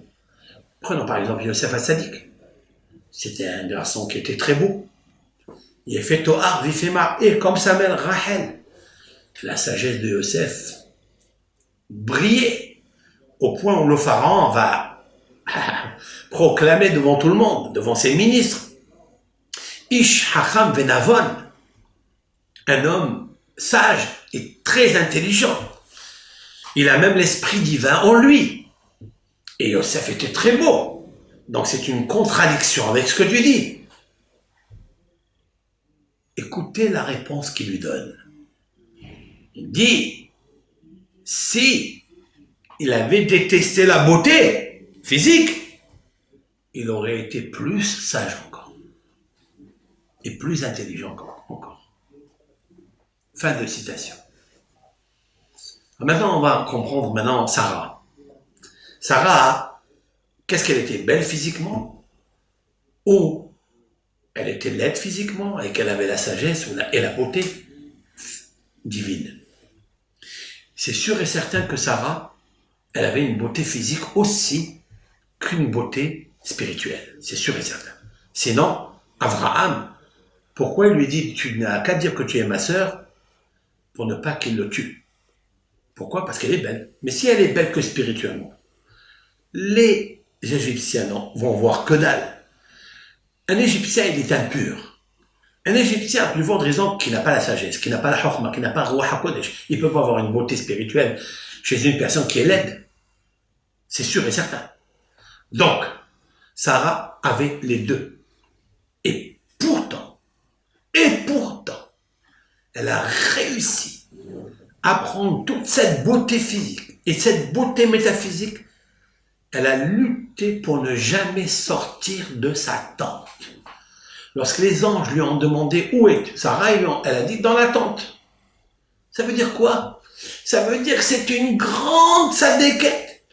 Prenons par exemple Yosef Hatzadik. C'était un garçon qui était très beau. Il a fait Toar, Vifema, et comme sa mère Rachel. La sagesse de Yosef brillait au point où le pharaon va proclamer devant tout le monde, devant ses ministres. Ish Hacham Venavon, un homme sage et très intelligent. Il a même l'esprit divin en lui. Et Yosef était très beau. Donc c'est une contradiction avec ce que tu dis. Écoutez la réponse qu'il lui donne. Il dit, si il avait détesté la beauté physique, il aurait été plus sage encore. Et plus intelligent encore. Fin de citation. Maintenant, on va comprendre maintenant Sarah. Sarah, qu'est-ce qu'elle était? Belle physiquement? Ou elle était laide physiquement et qu'elle avait la sagesse et la beauté divine? C'est sûr et certain que Sarah, elle avait une beauté physique aussi qu'une beauté spirituelle. C'est sûr et certain. Sinon, Abraham, pourquoi il lui dit, tu n'as qu'à dire que tu es ma sœur pour ne pas qu'il le tue? Pourquoi? Parce qu'elle est belle. Mais si elle est belle que spirituellement, les Égyptiens vont voir que dalle. Un Égyptien, il est impur. Un Égyptien, à plus forte raison, qui n'a pas la sagesse, qui n'a pas la chokma, qui n'a pas Ruach HaKodesh, il ne peut pas avoir une beauté spirituelle chez une personne qui est laide. C'est sûr et certain. Donc, Sarah avait les deux. Et pourtant, elle a réussi à prendre toute cette beauté physique et cette beauté métaphysique. Elle a lutté pour ne jamais sortir de sa tente. Lorsque les anges lui ont demandé où est Sarah, elle a dit dans la tente. Ça veut dire quoi? Ça veut dire que c'est une grande sadéquette,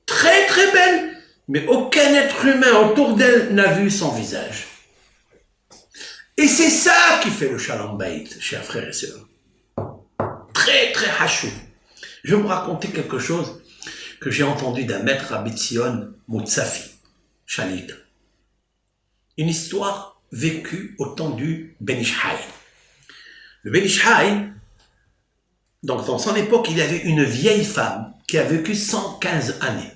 très très belle, mais aucun être humain autour d'elle n'a vu son visage. Et c'est ça qui fait le Shalom Bayit, chers frères et sœurs. Très très hachou. Je vais vous raconter quelque chose que j'ai entendu d'un maître Rabbi Tzion Moutsafi, Shalit. Une histoire vécue au temps du Ben Ish Chai. Le Ben Ish Chai, donc dans son époque, il y avait une vieille femme qui a vécu 115 années.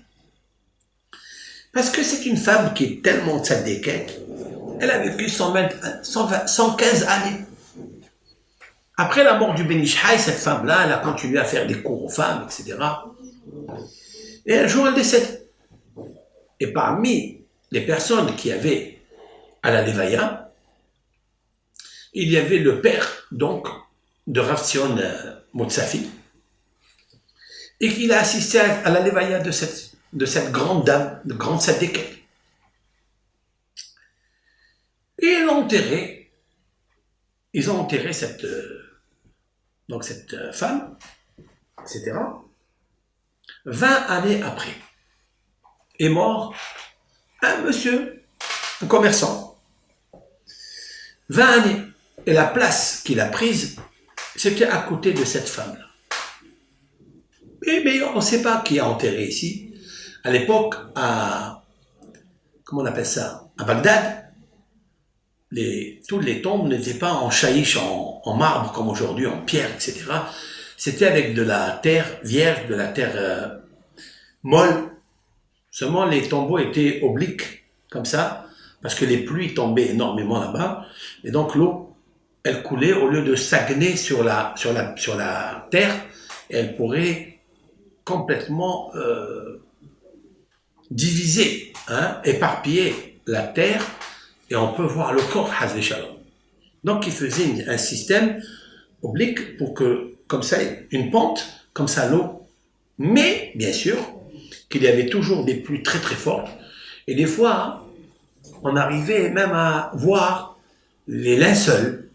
Parce que c'est une femme qui est tellement tzadékette, elle a vécu 115 années. Après la mort du Ben Ish Chai, cette femme-là, elle a continué à faire des cours aux femmes, etc. Et un jour, elle décède. Et parmi les personnes qui avaient à la Levaya, il y avait le père, donc, de Rav Tzion Moutsafi, et qu'il a assisté à la Levaya de cette grande dame, de grande sadéquette. Et ils ont enterré cette femme, etc. 20 années après, est mort un monsieur un commerçant, 20 années. Et la place qu'il a prise, c'était à côté de cette femme-là. Mais on ne sait pas qui a enterré ici. À l'époque, comment on appelle ça? À Bagdad, toutes les tombes n'étaient pas en chaïch, en marbre comme aujourd'hui, en pierre, etc. C'était avec de la terre vierge, de la terre molle. Seulement les tombeaux étaient obliques, comme ça, parce que les pluies tombaient énormément là-bas. Et donc l'eau, elle coulait, au lieu de stagner sur la terre, elle pourrait complètement diviser, éparpiller la terre, et on peut voir le corps, Hazvé Shalom. Donc il faisait un système oblique pour que, comme ça, une pente, comme ça l'eau. Mais, bien sûr, qu'il y avait toujours des pluies très très fortes, et des fois, on arrivait même à voir les linceuls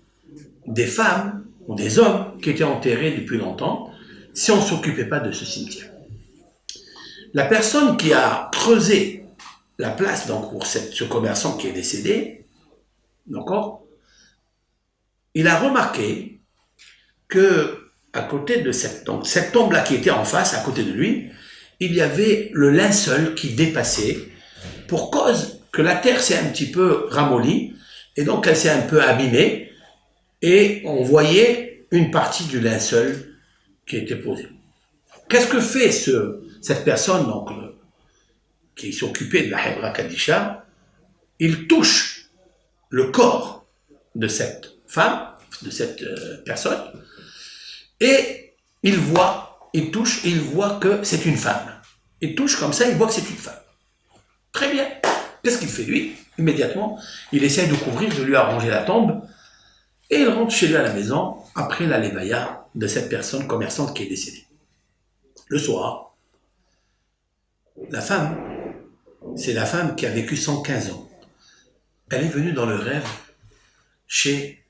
des femmes ou des hommes qui étaient enterrés depuis longtemps, si on ne s'occupait pas de ce cimetière. La personne qui a creusé la place donc, pour ce commerçant qui est décédé, d'accord, il a remarqué que à côté de cette tombe-là qui était en face, à côté de lui, il y avait le linceul qui dépassait, pour cause que la terre s'est un petit peu ramollie, et donc elle s'est un peu abîmée, et on voyait une partie du linceul qui était posée. Qu'est-ce que fait cette personne donc, qui s'occupait de la Hebra Kadisha? Il touche le corps de cette femme, de cette personne, et il touche et il voit que c'est une femme. Il touche comme ça, il voit que c'est une femme. Très bien. Qu'est-ce qu'il fait lui? Immédiatement, il essaie de couvrir, de lui arranger la tombe, et il rentre chez lui à la maison, après la levaya de cette personne commerçante qui est décédée. Le soir, la femme, c'est la femme qui a vécu 115 ans. Elle est venue dans le rêve chez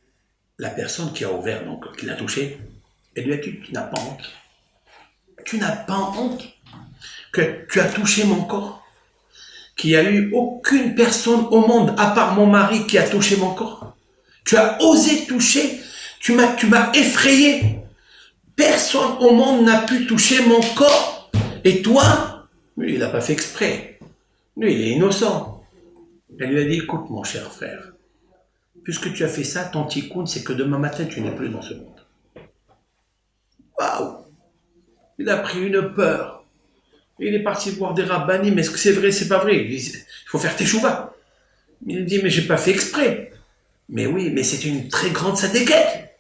la personne qui a ouvert, donc qui l'a touché. Elle lui a dit, tu n'as pas honte. Tu n'as pas honte que tu as touché mon corps, qu'il n'y a eu aucune personne au monde, à part mon mari, qui a touché mon corps. Tu as osé toucher, tu m'as effrayé. Personne au monde n'a pu toucher mon corps. Et toi, lui, il n'a pas fait exprès. Lui, il est innocent. Elle lui a dit, écoute mon cher frère, puisque tu as fait ça, ton tikkun, c'est que demain matin, tu n'es plus dans ce monde. Waouh! Il a pris une peur. Il est parti voir des rabbanim, mais est-ce que c'est vrai, c'est pas vrai? Il dit, il faut faire teshuva. Il dit, mais j'ai pas fait exprès. Mais oui, mais c'est une très grande sadéquette.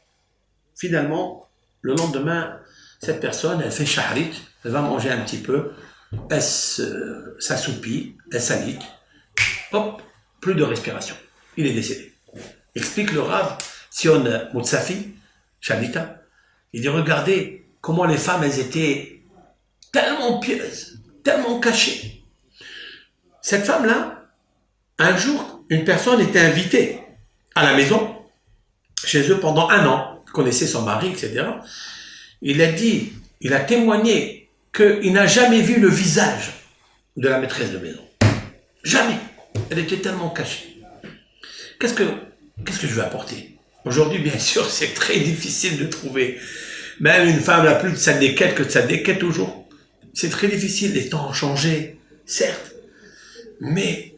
Finalement, le lendemain, cette personne, elle fait shahrit, elle va manger un petit peu, elle s'assoupit, elle s'alique, hop, plus de respiration. Il est décédé. Explique le Rav Sion Moutsafi, Shalita. Il dit, regardez comment les femmes, elles étaient tellement pieuses, tellement cachées. Cette femme-là, un jour, une personne était invitée à la maison, chez eux pendant 1 an, il connaissait son mari, etc. Il a témoigné qu'il n'a jamais vu le visage de la maîtresse de maison. Jamais. Elle était tellement cachée. Qu'est-ce que je veux apporter? Aujourd'hui, bien sûr, c'est très difficile de trouver même une femme la plus de tzadékette que tzadékette toujours. C'est très difficile, les temps ont changé, certes. Mais,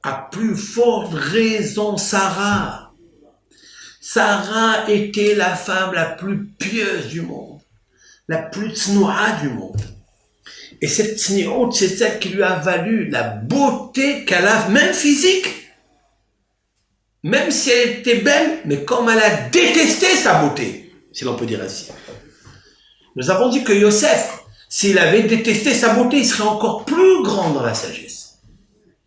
à plus forte raison, Sarah était la femme la plus pieuse du monde, la plus tsnoua du monde. Et cette tsniout, c'est celle qui lui a valu la beauté qu'elle a, même physique. Même si elle était belle, mais comme elle a détesté sa beauté, si l'on peut dire ainsi. Nous avons dit que Yosef, s'il avait détesté sa beauté, il serait encore plus grand dans la sagesse.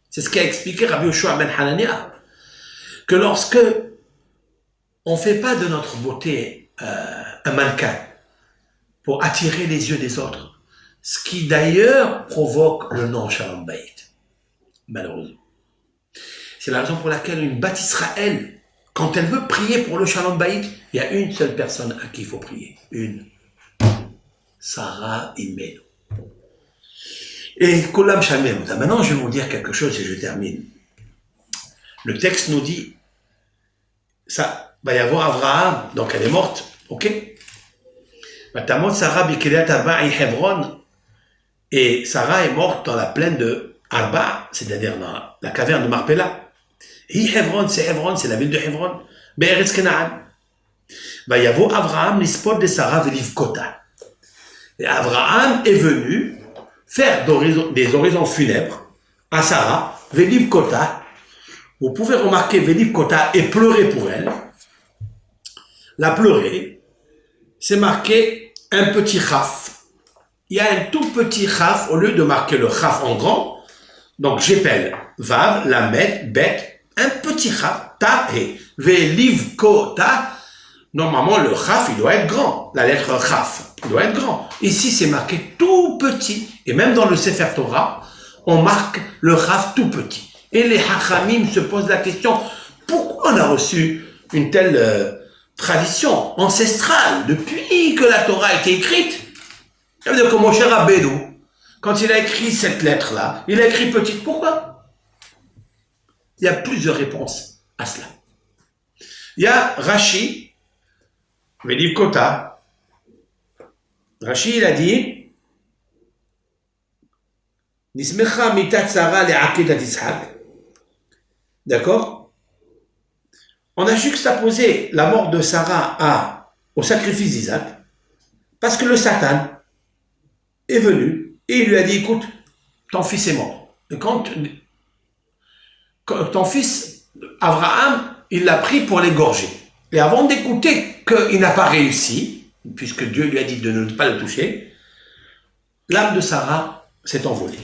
C'est ce qu'a expliqué Rabbi Yoshua ben Hanania, que lorsque on ne fait pas de notre beauté un mannequin pour attirer les yeux des autres, ce qui d'ailleurs provoque le nom Shalom Bayit, malheureusement. C'est la raison pour laquelle une Bat Israël, quand elle veut prier pour le Shalom Bayit, il y a une seule personne à qui il faut prier. Une. Sarah Imenu. Et Kolam Shalmem. Maintenant, je vais vous dire quelque chose et je termine. Le texte nous dit, ça va y avoir Abraham, donc elle est morte, ok? Matamot Sarah Bikiriat Arba et Hebron, et Sarah est morte dans la plaine de Arba, c'est-à-dire dans la caverne de Marpella. Et Hebron, c'est la ville de Hebron. Be'eretz Kenaan. Va y avoir Abraham, l'esport de Sarah Velivkota. Et Abraham est venu faire des oraisons funèbres à Sarah, Velivkota. Vous pouvez remarquer Velivkota et pleurer pour elle. La pleurer, c'est marqué un petit chaf. Il y a un tout petit chaf au lieu de marquer le chaf en grand. Donc j'appelle Vav, Lamed, Bet, un petit chaf, Ta et Velivkota. Normalement, le chaf, il doit être grand. La lettre chaf, il doit être grand. Ici, c'est marqué tout petit. Et même dans le Sefer Torah, on marque le chaf tout petit. Et les hachamim se posent la question, pourquoi on a reçu une telle tradition ancestrale depuis que la Torah a été écrite? Ça veut dire que Moshe Rabbeinu, quand il a écrit cette lettre-là, il a écrit petite. Pourquoi? Il y a plusieurs réponses à cela. Il y a Rashi, Velivkota. Rashi, il a dit, Nismecha mitat Sarah le'akedat Yitzhak. D'accord? On a juxtaposé la mort de Sarah au sacrifice d'Isaac, parce que le Satan est venu et il lui a dit, écoute, ton fils est mort. Et quand ton fils, Abraham, il l'a pris pour l'égorger. Et avant d'écouter qu'il n'a pas réussi, puisque Dieu lui a dit de ne pas le toucher, l'âme de Sarah s'est envolée.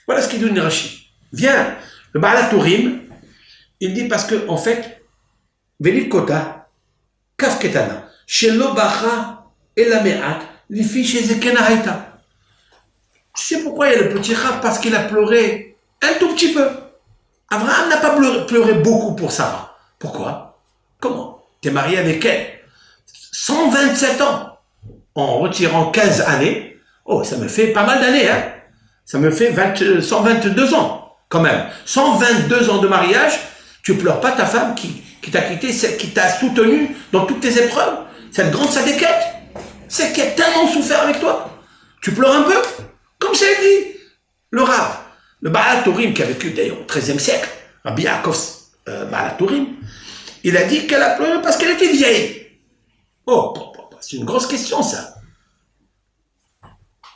Voilà ce qu'il dit Rashi. Viens, le Baal HaTurim, il dit parce que, en fait, Velivkota, Kaf Ketana, Shelo Bacha Elameat, Lifi Shezekena Haïta. Tu sais pourquoi il y a le petit Rav? Parce qu'il a pleuré un tout petit peu. Abraham n'a pas pleuré beaucoup pour Sarah. Pourquoi? Comment? Tu es marié avec elle 127 ans, en retirant 15 années. Oh, ça me fait pas mal d'années, hein? Ça me fait 122 ans, quand même. 122 ans de mariage, tu pleures pas ta femme qui t'a quitté, celle qui t'a soutenu dans toutes tes épreuves, cette grande sadéquette, celle qui a tellement souffert avec toi. Tu pleures un peu? Comme c'est dit, le Rav, le Baal HaTurim, qui a vécu d'ailleurs au XIIIe siècle, Rabbi Yaakov Baal HaTurim, il a dit qu'elle a pleuré parce qu'elle était vieille. Oh, c'est une grosse question, ça.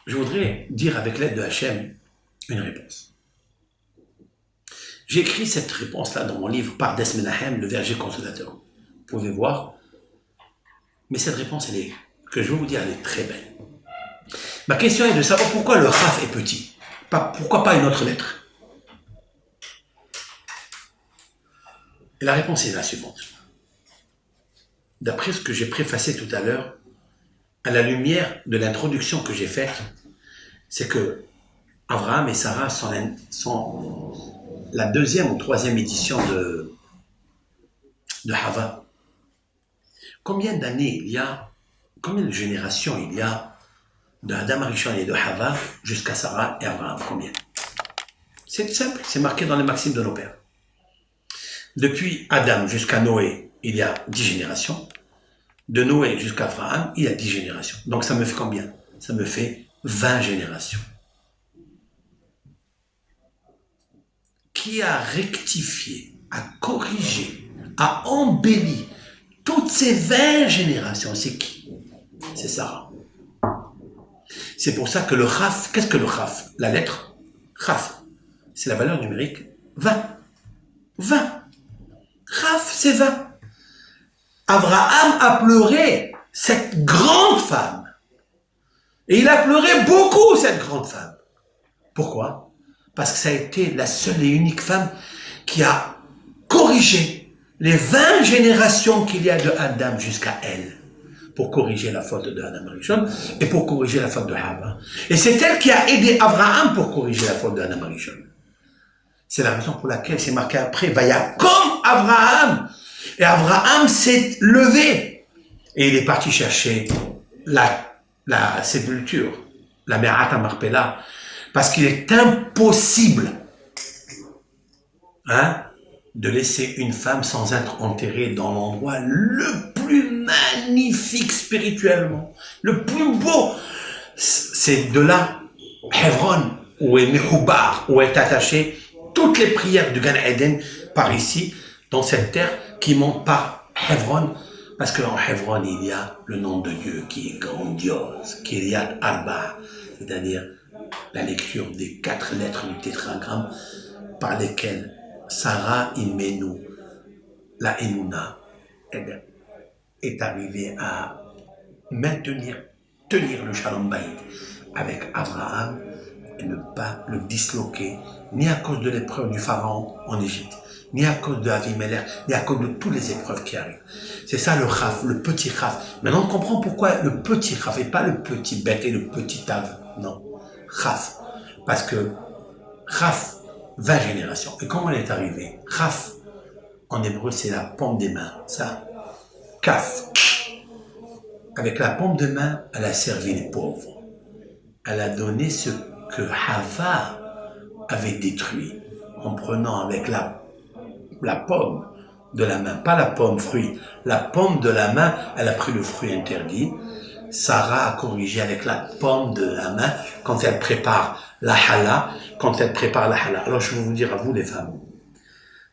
Je voudrais dire avec l'aide de Hachem une réponse. J'écris cette réponse-là dans mon livre Pardes Menahem, le verger consolateur. Vous pouvez voir. Mais cette réponse, que je vais vous dire, elle est très belle. Ma question est de savoir pourquoi le Raf est petit. Pourquoi pas une autre lettre? Et la réponse est la suivante. D'après ce que j'ai préfacé tout à l'heure, à la lumière de l'introduction que j'ai faite, c'est que Abraham et Sarah sont la deuxième ou troisième édition de Hava. Combien d'années il y a, combien de générations il y a de Adam Arishon et de Hava jusqu'à Sarah et Abraham? Combien? C'est simple, c'est marqué dans les maximes de nos pères. Depuis Adam jusqu'à Noé, il y a 10 générations. De Noé jusqu'à Abraham, il y a 10 générations. Donc ça me fait combien? Ça me fait 20 générations. Qui a rectifié, a corrigé, a embelli toutes ces 20 générations? C'est qui? C'est Sarah. C'est pour ça que le Chaf, qu'est-ce que le Chaf? La lettre Chaf, c'est la valeur numérique 20. 20. Chaf, c'est 20. Abraham a pleuré cette grande femme. Et il a pleuré beaucoup, cette grande femme. Pourquoi? Parce que ça a été la seule et unique femme qui a corrigé les 20 générations qu'il y a de Adam jusqu'à elle, pour corriger la faute de Adam Arishon et pour corriger la faute de Hava. Et c'est elle qui a aidé Abraham pour corriger la faute de Adam Arishon. C'est la raison pour laquelle c'est marqué après, Vaya comme Abraham. Et Abraham s'est levé et il est parti chercher la sépulture, la Me'at Marpella, parce qu'il est impossible, hein, de laisser une femme sans être enterrée dans l'endroit le plus magnifique spirituellement, le plus beau. C'est de là, Hebron, où est Mehoubar, où est attaché toutes les prières du Gan Eden par ici, dans cette terre qui monte par Hebron, parce qu'en Hebron, il y a le nom de Dieu qui est grandiose, Kiryat Arba, c'est-à-dire la lecture des 4 lettres du tétragramme par lesquelles Sarah Imenu, la Emouna, est arrivée à tenir le Shalom Bayit avec Abraham et ne pas le disloquer, ni à cause de l'épreuve du pharaon en Égypte, ni à cause de Avimelech, ni à cause de toutes les épreuves qui arrivent. C'est ça le Chaf, le petit Chaf. Maintenant on comprend pourquoi le petit Chaf et pas le petit bête et le petit Tav. Non, Chaf. Parce que Chaf, 20 générations. Et comment elle est arrivée? Chaf, en hébreu, c'est la paume des mains. Ça, Kaf. Avec la paume de main, elle a servi les pauvres. Elle a donné ce que Hava avait détruit en prenant avec la paume de la main, pas la pomme fruit, la paume de la main, elle a pris le fruit interdit. Sarah a corrigé avec la paume de la main quand elle prépare la hala, Alors je vais vous dire à vous les femmes,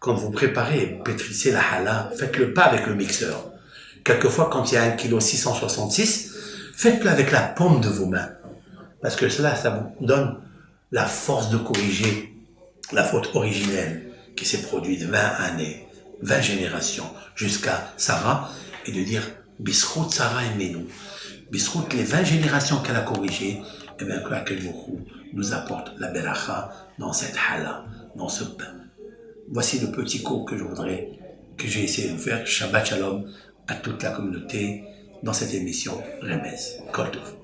quand vous préparez et pétrissez la hala, faites-le pas avec le mixeur. Quelquefois, quand il y a 1,666 kg, faites-le avec la paume de vos mains. Parce que cela, ça vous donne la force de corriger la faute originelle qui s'est produite 20 années, 20 générations, jusqu'à Sarah, et de dire Bisrout Sarah et Menou. Bisrout, les 20 générations qu'elle a corrigées, et bien que Akadosh nous apporte la beracha dans cette hala, dans ce pain. Voici le petit cours que j'ai essayé de vous faire. Shabbat Shalom à toute la communauté dans cette émission Remez. Kol Tov.